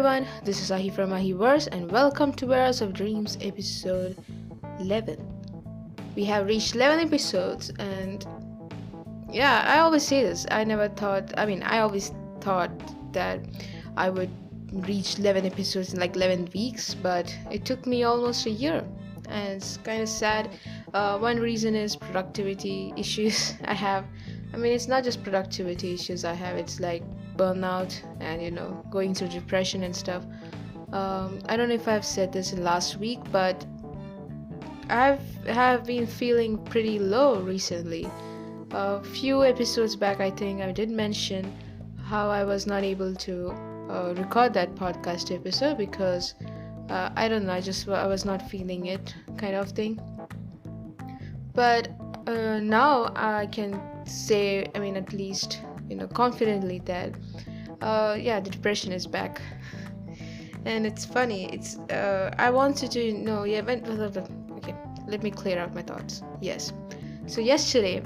everyone, this is Ahi from Ahiverse and welcome to Warehouse of Dreams episode 11. We have reached 11 episodes and I always say this. I always thought that I would reach 11 episodes in like 11 weeks, but it took me almost a year and it's kind of sad. One reason is productivity issues I have. It's not just productivity issues I have, it's like burnout and going through depression and stuff. I don't know if I've said this in last week, but have been feeling pretty low recently. A few episodes back I think I did mention how I was not able to record that podcast episode because I don't know, I was not feeling it kind of thing. But now I can say, at least confidently that the depression is back. And it's funny, it's I wanted to know okay, let me clear out my thoughts. Yes, so yesterday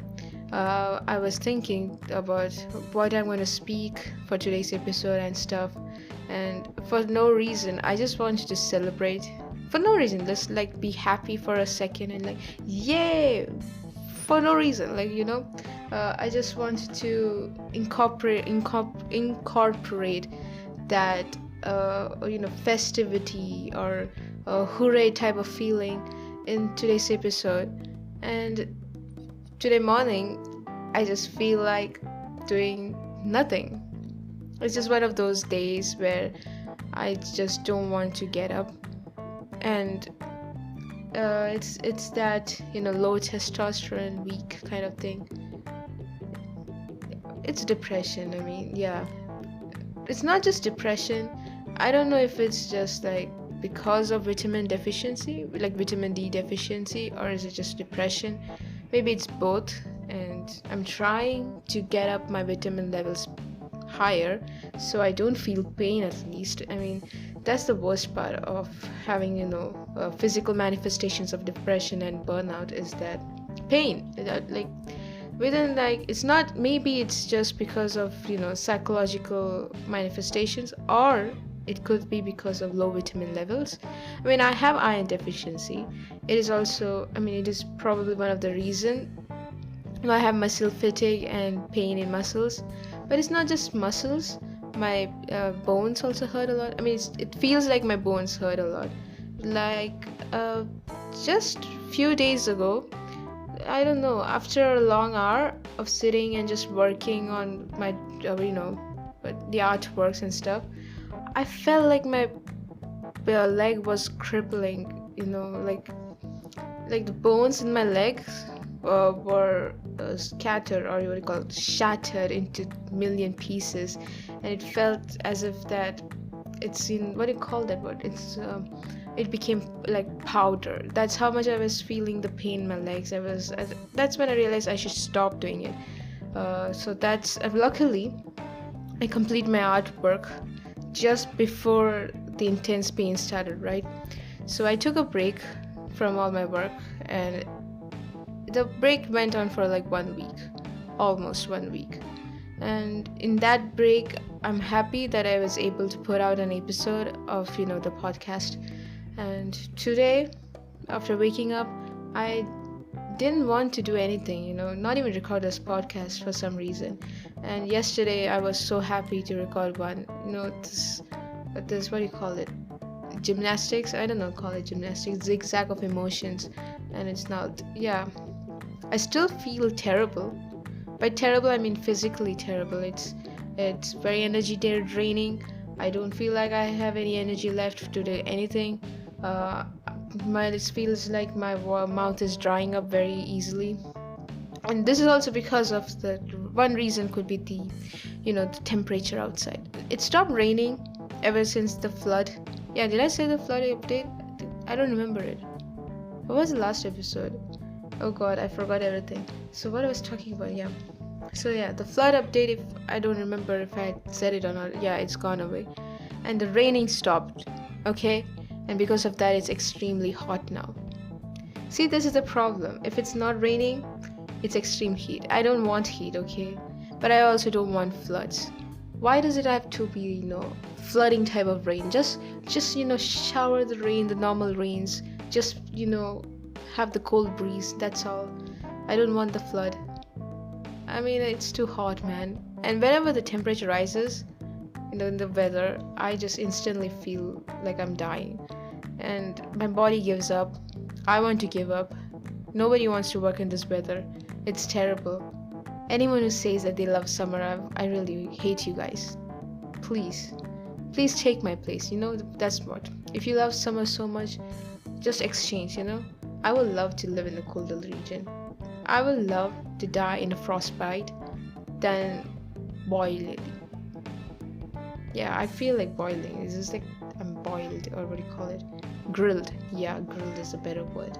I was thinking about what I'm going to speak for today's episode and stuff, and for no reason I just wanted to celebrate. For no reason, just like be happy for a second and like yay, for no reason, I just wanted to incorporate that festivity or hooray type of feeling in today's episode. And today morning I just feel like doing nothing. It's just one of those days where I just don't want to get up, and it's that low testosterone week kind of thing. It's depression. It's not just depression. I don't know if it's just like because of vitamin deficiency, like vitamin D deficiency, or is it just depression? Maybe it's both, and I'm trying to get up my vitamin levels higher so I don't feel pain at least. That's the worst part of having physical manifestations of depression and burnout, is that pain that it's not, maybe it's just because of psychological manifestations, or it could be because of low vitamin levels. I have iron deficiency. It is also, it is probably one of the reason I have muscle fatigue and pain in muscles. But it's not just muscles. My bones also hurt a lot. It feels like my bones hurt a lot. Just few days ago, I don't know, after a long hour of sitting and just working on my the artworks and stuff, I felt like my leg was crippling, like the bones in my legs were scattered, or what you call it, shattered into million pieces, and it felt as if that it's in, what do you call that word, it became like powder. That's how much I was feeling the pain in my legs. That's when I realized I should stop doing it. So that's luckily I complete my artwork just before the intense pain started, right? So I took a break from all my work, and the break went on for like 1 week, almost 1 week. And in that break, I'm happy that I was able to put out an episode of the podcast. And today, after waking up, I didn't want to do anything, not even record this podcast for some reason. And yesterday I was so happy to record one, this what do you call it, gymnastics, I don't know, call it gymnastics, zigzag of emotions. And it's not, I still feel terrible. By terrible I mean physically terrible. It's very energy draining. I don't feel like I have any energy left to do anything. It feels like my mouth is drying up very easily, and this is also because of the one reason could be the temperature outside. It stopped raining ever since the flood. Did I say the flood update? I don't remember it. What was the last episode? Oh god, I forgot everything. So what I was talking about, the flood update, if I don't remember if I said it or not. It's gone away, and the raining stopped, okay? And because of that, it's extremely hot now. See, this is the problem. If it's not raining, it's extreme heat. I don't want heat, okay? But I also don't want floods. why does it have to be, flooding type of rain? Just shower the rain, the normal rains. Just, have the cold breeze. That's all. I don't want the flood. I mean, it's too hot, man. And whenever the temperature rises, in the weather, I just instantly feel like I'm dying. And my body gives up. I want to give up. Nobody wants to work in this weather. It's terrible. Anyone who says that they love summer, I really hate you guys. Please take my place. That's what. If you love summer so much, just exchange. I would love to live in the colder region. I would love to die in a frostbite than boiling. Yeah, I feel like boiling. It's just like I'm boiled, or what do you call it? Grilled. Yeah, grilled is a better word.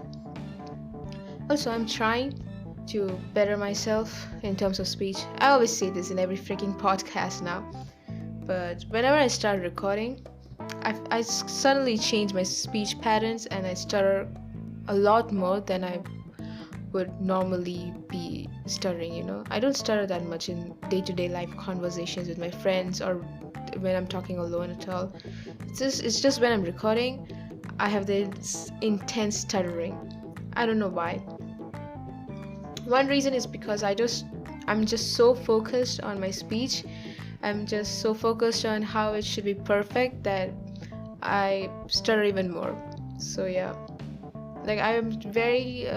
Also, I'm trying to better myself in terms of speech. I always say this in every freaking podcast now. But whenever I start recording, I suddenly change my speech patterns and I stutter a lot more than I would normally be stuttering. I don't stutter that much in day-to-day life conversations with my friends or when I'm talking alone at all. It's just when I'm recording, I have this intense stuttering. I don't know why. One reason is because I'm just so focused on my speech. I'm just so focused on how it should be perfect that I stutter even more. So yeah, like I am very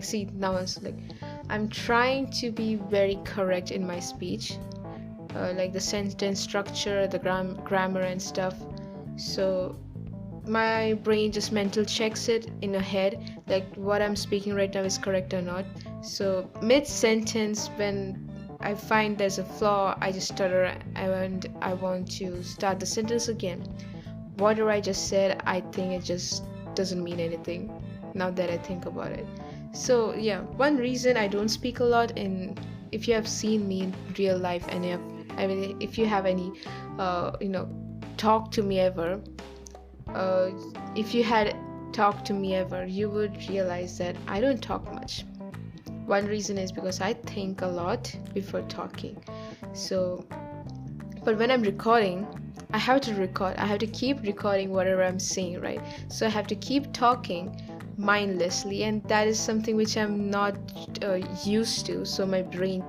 see now it's like I'm trying to be very correct in my speech, like the sentence structure, the grammar and stuff. So my brain just mental checks it in a head, like what I'm speaking right now is correct or not. So mid sentence, when I find there's a flaw, I just stutter and I want to start the sentence again. Whatever I just said, I think it just doesn't mean anything now that I think about it. So yeah, one reason I don't speak a lot if you have seen me in real life and if you have any talk to me ever, if you had talked to me ever, you would realize that I don't talk much. One reason is because I think a lot before talking. But when I'm recording, I have to keep recording whatever I'm saying, right? So I have to keep talking mindlessly, and that is something which I'm not used to. So my brain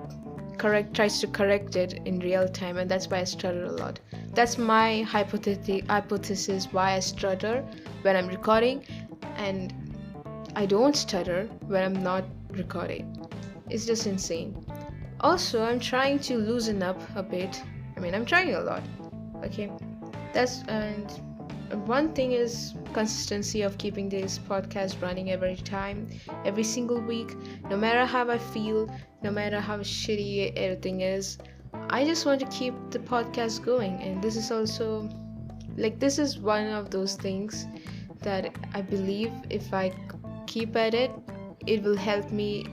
tries to correct it in real time, and that's why I stutter a lot. That's my hypothesis why I stutter when I'm recording, and I don't stutter when I'm not recording. It's just insane. Also, I'm trying to loosen up a bit. I mean, I'm trying a lot. Okay, and one thing is consistency of keeping this podcast running every single week. No matter how I feel, no matter how shitty everything is, I just want to keep the podcast going. And this is also this is one of those things that I believe if I keep at it, it will help me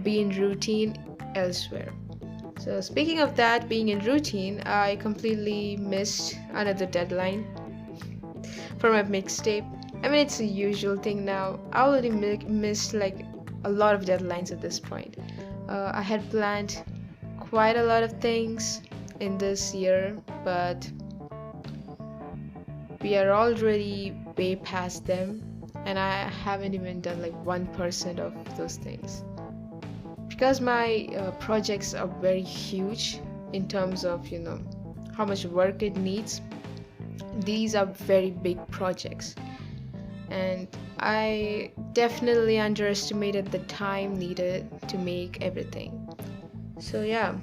be in routine elsewhere. So speaking of that, being in routine, I completely missed another deadline for my mixtape. I mean, it's a usual thing now. I already missed a lot of deadlines at this point. I had planned quite a lot of things in this year, but we are already way past them, and I haven't even done 1% of those things. Because my projects are very huge in terms of how much work it needs. These are very big projects, and I definitely underestimated the time needed to make everything. So yeah,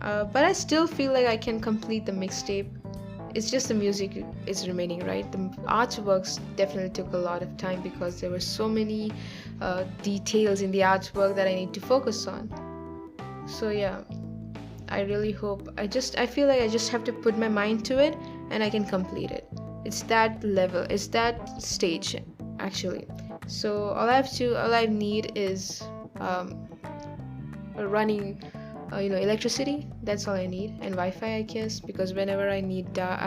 but I still feel like I can complete the mixtape. It's just the music is remaining, right? The artworks definitely took a lot of time because there were so many details in the artwork that I need to focus on. So yeah, I really hope I feel like I just have to put my mind to it and I can complete it. It's that level, it's that stage actually. So all I need is running electricity. That's all I need, and Wi-Fi, I guess, because whenever I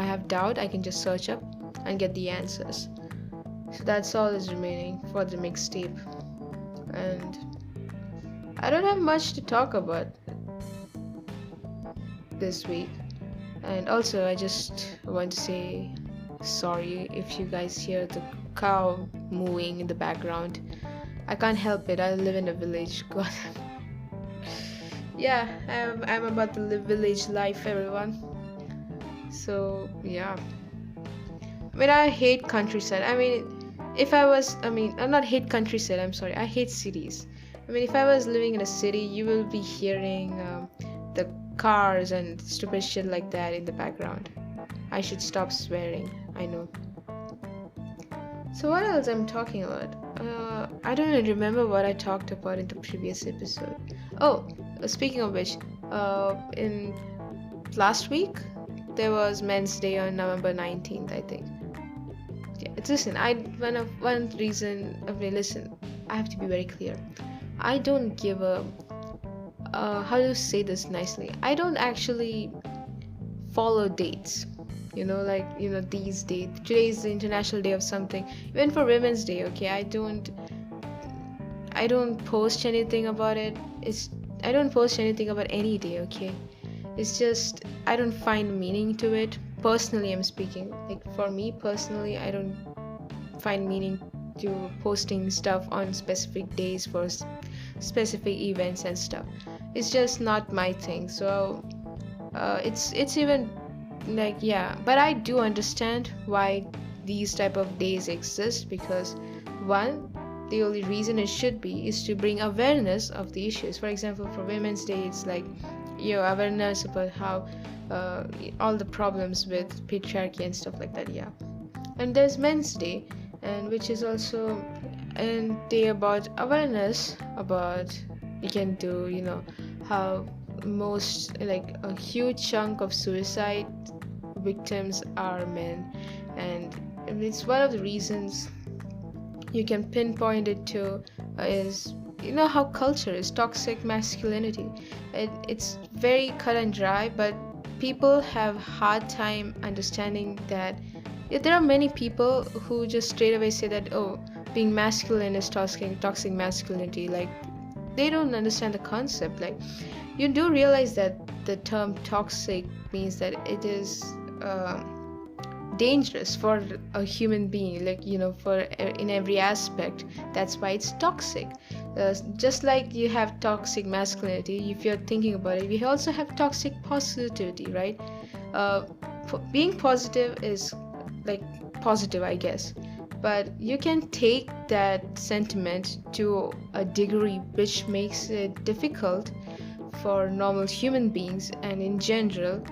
have doubt, I can just search up and get the answers. So that's all is remaining for the mixtape, and I don't have much to talk about this week. And also, I just want to say sorry if you guys hear the cow mooing in the background. I can't help it. I live in a village. God. Yeah, I'm about to live village life, everyone. So yeah, I mean, I hate countryside. I mean, if I was, I mean, I'm not hate countryside. I'm sorry. I hate cities. I mean, if I was living in a city, you will be hearing the cars and stupid shit like that in the background. I should stop swearing. I know. So what else I'm talking about? I don't even remember what I talked about in the previous episode. Oh, speaking of which, in last week there was Men's Day on November 19th, I think. Yeah, listen. One reason. Okay, listen. I have to be very clear. I don't give a. How to say this nicely? I don't actually follow dates. These dates. Today is the International Day of something. Even for Women's Day, okay. I don't post anything about it. I don't post anything about any day, okay. It's just I don't find meaning to it. Personally, I'm speaking. Like for me personally, I don't find meaning to posting stuff on specific days for specific events and stuff. It's just not my thing. So it's even like, yeah, but I do understand why these type of days exist, because one, the only reason it should be is to bring awareness of the issues. For example, for Women's Day, it's like your awareness about how all the problems with patriarchy and stuff like that. Yeah. And there's Men's Day, and which is also a day about awareness about you can do, how most, like a huge chunk of suicide victims are men. And it's one of the reasons you can pinpoint it to is how culture is toxic masculinity. It's very cut and dry, but people have hard time understanding that. There are many people who just straight away say that, oh, being masculine is toxic masculinity. Like, they don't understand the concept. Like, you do realize that the term toxic means that it is dangerous for a human being, like, for in every aspect. That's why it's toxic. Just like you have toxic masculinity, if you're thinking about it, we also have toxic positivity, right? Being positive is like positive, I guess, but you can take that sentiment to a degree which makes it difficult for normal human beings and in general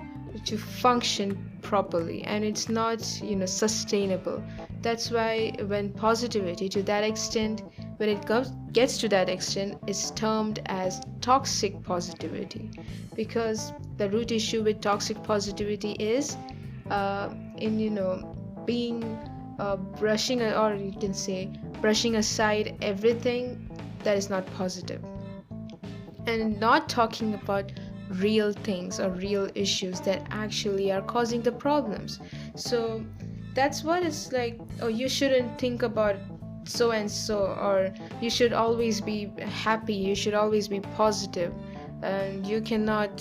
to function properly, and it's not sustainable. That's why when positivity to that extent, when it gets to that extent, is termed as toxic positivity, because the root issue with toxic positivity is in being brushing, or you can say brushing aside everything that is not positive, and not talking about real things or real issues that actually are causing the problems. So that's what it's like. Oh, you shouldn't think about so and so, or you should always be happy, you should always be positive, and you cannot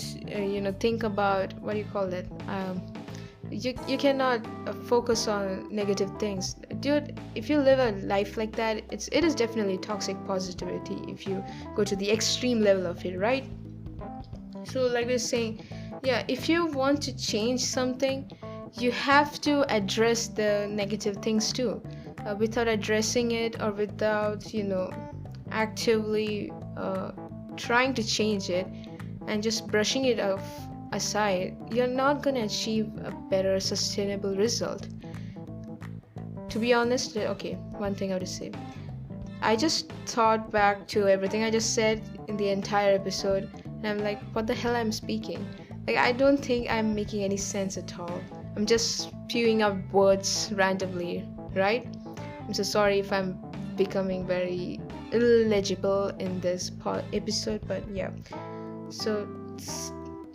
think about, what do you call it, you cannot focus on negative things. Dude, if you live a life like that, it is definitely toxic positivity if you go to the extreme level of it, right? So like we're saying, yeah, if you want to change something, you have to address the negative things too. Without addressing it, or without actively trying to change it and just brushing it off aside, you're not going to achieve a better sustainable result. To be honest, okay, one thing I would say, I just thought back to everything I just said in the entire episode, and I'm like, what the hell I'm speaking? Like, I don't think I'm making any sense at all. I'm just spewing out words randomly, right? I'm so sorry if I'm becoming very illegible in this episode, but yeah. So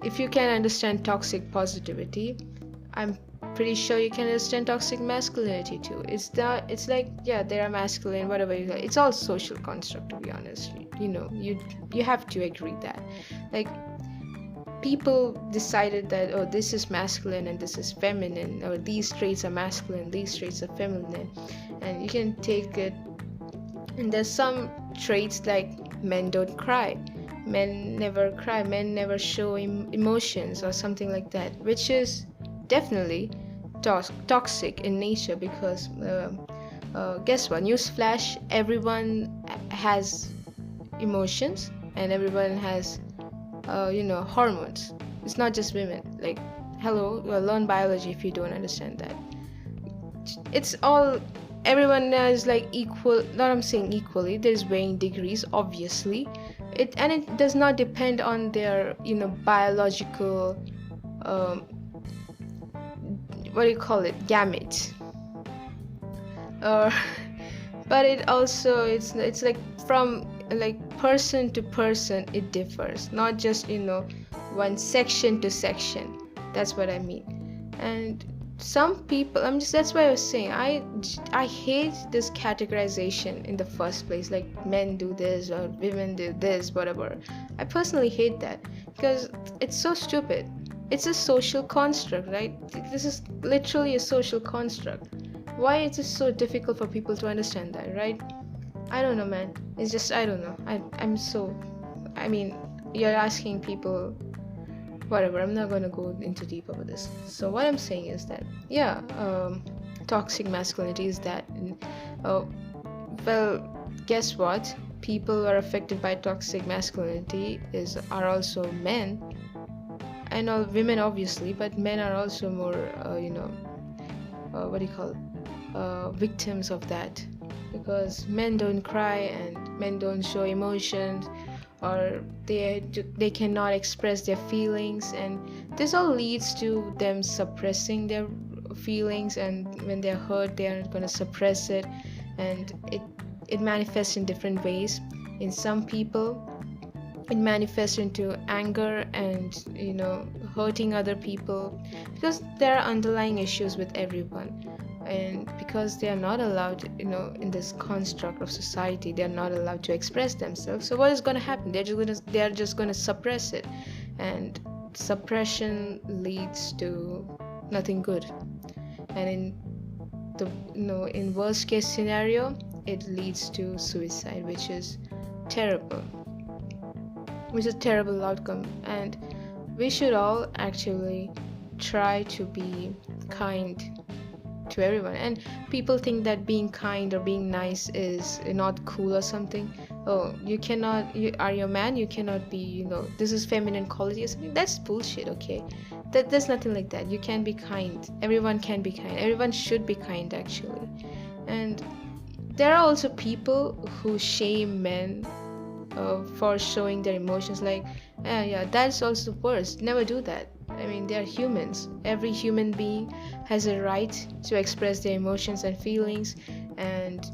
if you can understand toxic positivity, I'm pretty sure you can understand toxic masculinity too. It's like, yeah, there are masculine, whatever you like. It's all social construct, to be honest. You have to agree that, like, people decided that, oh, this is masculine and this is feminine, or these traits are masculine, these traits are feminine, and you can take it. And there's some traits like men don't cry, men never cry, men never show emotions, or something like that, which is definitely toxic in nature. Because guess what? Newsflash: everyone has emotions, and everyone has hormones. It's not just women. Like, hello, learn biology if you don't understand that. It's all, everyone is like equal. Not, I'm saying equally, there's varying degrees, obviously. It does not depend on their biological what do you call it, gamete, or but it also, it's like from like person to person it differs, not just one section to section. That's what I mean. And some people, that's why I was saying, I hate this categorization in the first place, like men do this or women do this, whatever. I personally hate that, because it's so stupid. It's a social construct, right? This is literally a social construct. Why is it so difficult for people to understand that, right? I don't know, man. It's just, I don't know. You're asking people, whatever. I'm not gonna go into deep about this. So what I'm saying is that, yeah, toxic masculinity is that. Well, guess what? People who are affected by toxic masculinity are also men, and all women, obviously, but men are also more, what do you call it? Victims of that, because men don't cry and men don't show emotions, or they cannot express their feelings, and this all leads to them suppressing their feelings, and when they're hurt they are going to suppress it, and it manifests in different ways. In some people it manifests into anger and hurting other people, because there are underlying issues with everyone, and because they are not allowed, in this construct of society, they are not allowed to express themselves. So what is going to happen? They are just going to suppress it, and suppression leads to nothing good. And in worst case scenario, it leads to suicide, which is terrible, outcome. And we should all actually try to be kind to everyone. And people think that being kind or being nice is not cool or something. Oh, you are your man, you cannot be, this is feminine quality or something. That's bullshit. Okay, there's nothing like that. You can be kind, everyone can be kind, everyone should be kind, actually. And there are also people who shame men for showing their emotions, like, yeah, that's also worse, never do that. They're humans. Every human being has a right to express their emotions and feelings, and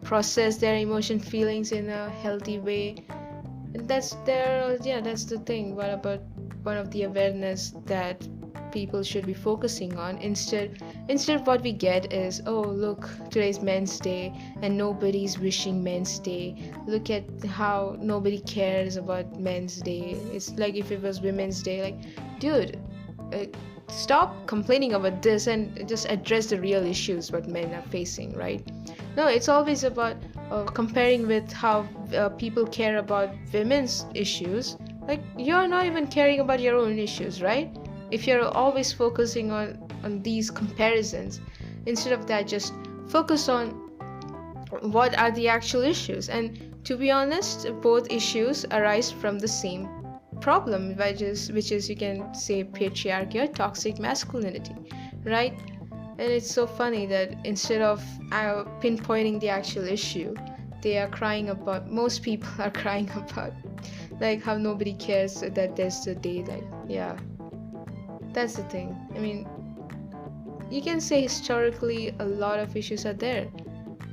process their feelings in a healthy way. And that's the thing. What about one of the awareness that people should be focusing on? Instead what we get is, oh, look, today's Men's Day and nobody's wishing Men's Day. Look at how nobody cares about Men's Day. It's like if it was Women's Day. Like, dude, stop complaining about this and just address the real issues what men are facing, right? No, it's always about comparing with how people care about women's issues. Like, you're not even caring about your own issues, right? If you're always focusing on these comparisons, instead of that, just focus on what are the actual issues. And to be honest, both issues arise from the same problem, which is you can say patriarchy or toxic masculinity, right? And it's so funny that instead of pinpointing the actual issue, most people are crying about like how nobody cares that there's a day. Like, yeah, that's the thing. You can say historically a lot of issues are there,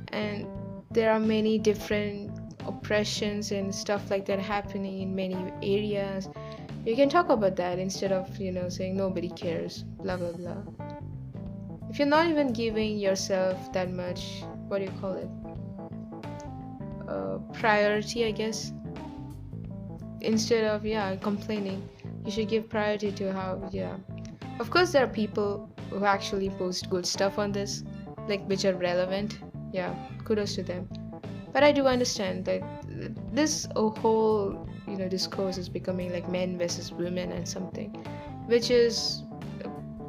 and there are many different oppressions and stuff like that happening in many areas. You can talk about that instead of saying nobody cares, blah blah blah. If you're not even giving yourself that much, what do you call it, priority, I guess, instead of complaining, You should give priority to how, yeah. Of course, there are people who actually post good stuff on this, like which are relevant. Yeah, kudos to them. But I do understand that this whole, discourse is becoming like men versus women and something, which is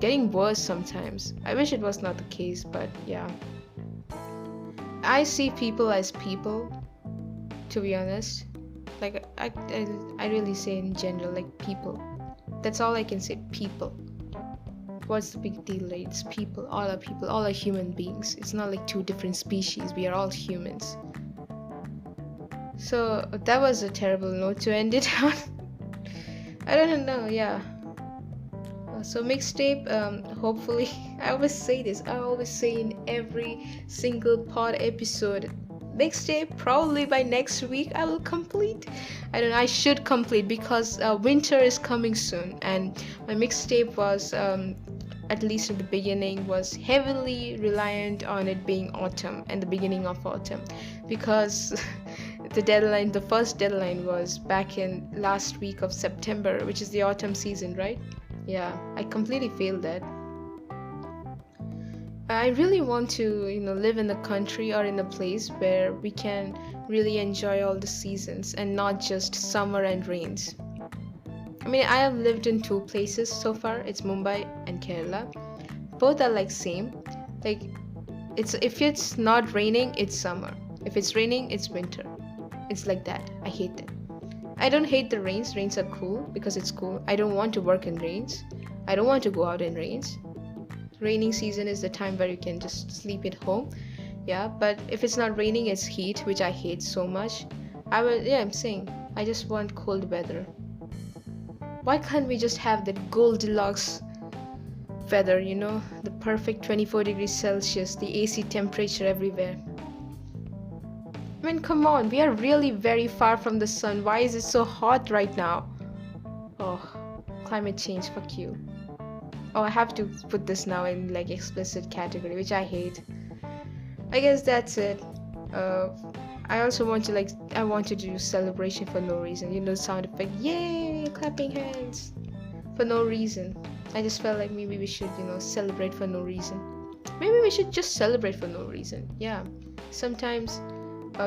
getting worse sometimes. I wish it was not the case, but yeah. I see people as people, to be honest. Like I really say in general, like people. That's all I can say. People. What's the big deal? Like, it's people. All are people. All are human beings. It's not like two different species. We are all humans. So that was a terrible note to end it on. I don't know. Yeah. So mixtape. Hopefully, I always say this. I always say in every single pod episode. Mixtape probably by next week I will complete. I don't know, I should complete because winter is coming soon, and my mixtape was at least at the beginning was heavily reliant on it being autumn and the beginning of autumn, because the first deadline was back in last week of September, which is the autumn season, right? Yeah, I completely failed that. I really want to, live in a country or in a place where we can really enjoy all the seasons and not just summer and rains. I mean, I have lived in two places so far. It's Mumbai and Kerala. Both are like same. Like, if it's not raining, it's summer. If it's raining, it's winter. It's like that. I hate that. I don't hate the rains. Rains are cool because it's cool. I don't want to work in rains. I don't want to go out in rains. Raining season is the time where you can just sleep at home. Yeah, but if it's not raining, it's heat, which I hate so much. I'm saying I just want cold weather. Why can't we just have that Goldilocks weather, the perfect 24 degrees Celsius, the AC temperature everywhere? I mean, come on, we are really very far from the sun. Why is it so hot right now? Oh, climate change, fuck you. Oh, I have to put this now in like explicit category, which I hate. I guess that's it. I also want to do celebration for no reason. Sound effect, yay, clapping hands, for no reason. I just felt like maybe we should, celebrate for no reason. Maybe we should just celebrate for no reason. Yeah, sometimes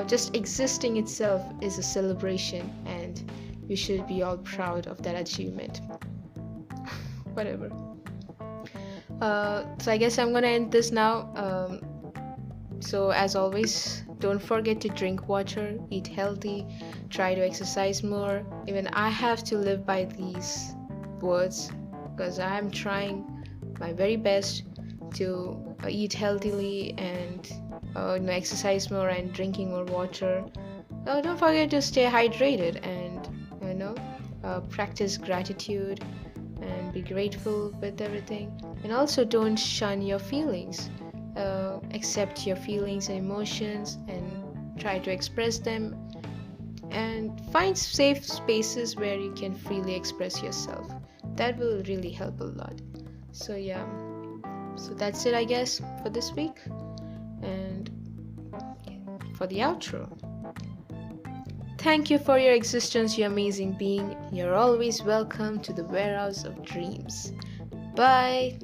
just existing itself is a celebration, and we should be all proud of that achievement. Whatever. So I guess I'm gonna end this now. So as always, don't forget to drink water, eat healthy, try to exercise more. Even I have to live by these words because I'm trying my very best to eat healthily and exercise more and drinking more water. Don't forget to stay hydrated and practice gratitude and be grateful with everything. And also don't shun your feelings. Accept your feelings and emotions and try to express them, and find safe spaces where you can freely express yourself. That will really help a lot. So yeah, so that's it, I guess, for this week. And for the outro, thank you for your existence, you amazing being. You're always welcome to the warehouse of dreams. Bye.